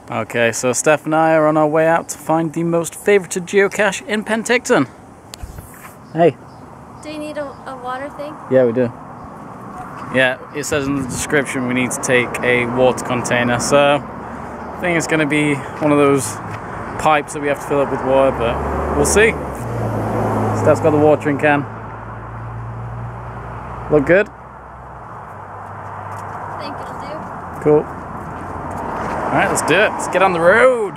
Okay, so Steph and I are on our way out to find the most favorited geocache in Penticton. Hey. Do you need a water thing? Yeah, we do. Yeah, it says in the description we need to take a water container, so I think it's going to be one of those pipes that we have to fill up with water, but we'll see. Steph's got the watering can. Look good? I think it'll do. Cool. Alright, let's do it. Let's get on the road.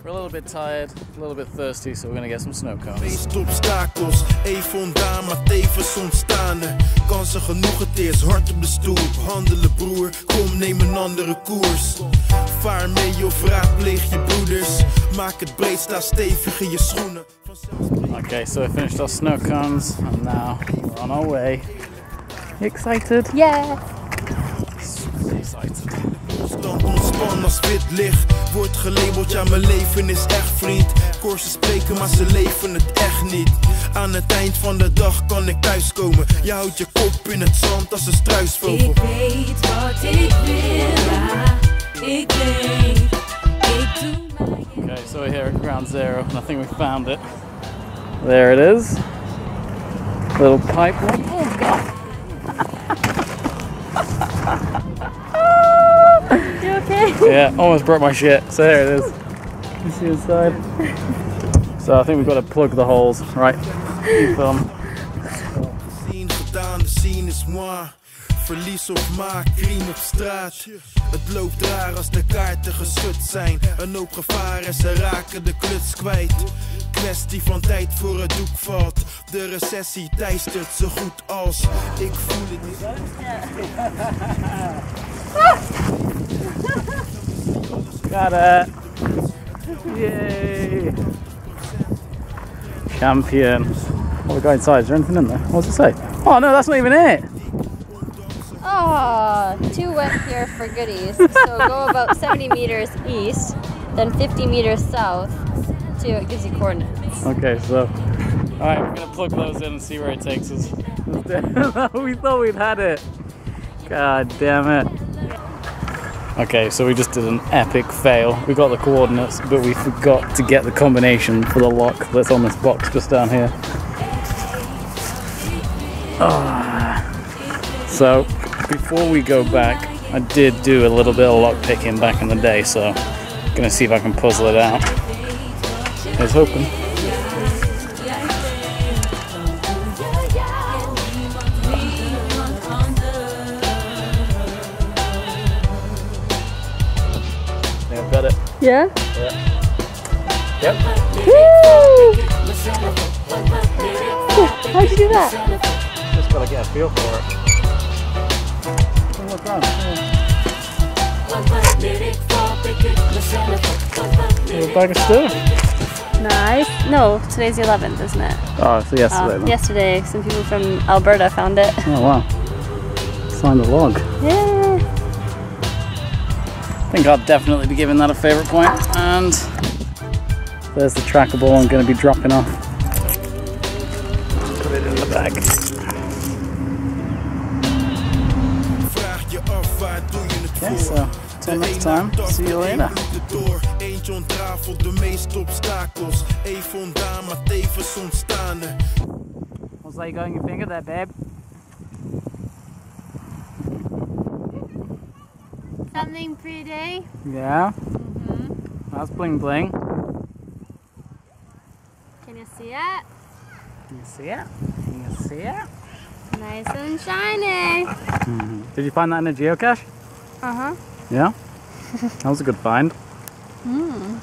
We're a little bit tired, a little bit thirsty, so we're gonna get some snow cones. Meest obstakels, even ontdaan, maar tevens ontstaande. Kansen genoeg, het is hard op de stoep. Handelen broer, kom neem een andere koers. Vaar mee of raadpleeg je broeders. Maak het breed, sta stevig in je schoenen. Okay, so we finished our snow cones, and now we're on our way. You excited? Yeah! Super excited. Constant ontspannen als wit licht. Wordt gelabeld, ja mijn leven is echt vriend. Korsen spreken, maar ze leven het echt niet. Aan het eind van de dag kan ik thuiskomen. Je houdt je kop in het zand als een struisvogel. Ik weet wat ik wil, ik weet, ik doe mijn... Okay, so we're here at ground zero, and I think we found it. There it is. Little pipe one. Oh god! You okay? Yeah, almost broke my shit. So there it is. You see inside. So I think we've got to plug the holes, right? You film. Zien gedaan, de scene is moi. Verlies of maak, crime op straat. Het loopt raar als de kaarten geschud zijn. Een hoop gevaar en ze raken de kluts kwijt. Kwestie van tijd voor het doek valt. De recessie teistert zo goed als ik voel het niet. Got it! Yay! Champion. What we got inside? Is there anything in there? What does it say? Oh no, that's not even it! Oh, too wet here for goodies. So go about 70 meters east, then 50 meters south, to it gives you coordinates. Okay, so alright, we're gonna plug those in and see where it takes us. We thought we'd had it. God damn it. Okay, so we just did an epic fail. We got the coordinates, but we forgot to get the combination for the lock that's on this box just down here. So, before we go back, I did do a little bit of lock picking back in the day, so I'm gonna see if I can puzzle it out. Here's hoping. Yeah, got it. Yeah? Yeah. Yep. Woo! How'd you do that? Just gotta get a feel for it. Look around. A bag of stuff. Nice. No, today's the 11th, isn't it? Oh, so yesterday then. Yesterday, some people from Alberta found it. Oh wow. Signed the log. Yeah. I think I'll definitely be giving that a favourite point. And there's the trackable I'm going to be dropping off. Put it in the bag. Okay, so until next time, see you later. Eentje ontrafelt de meeste obstakels. Even ontdaan, maar tevens ontstaande. What's that you got on your finger there, babe? Something pretty. Yeah? That's bling bling. Can you see it? Can you see it? Can you see it? Nice and shiny. Did you find that in a geocache? Uh-huh. Yeah? That was a good find. Mm.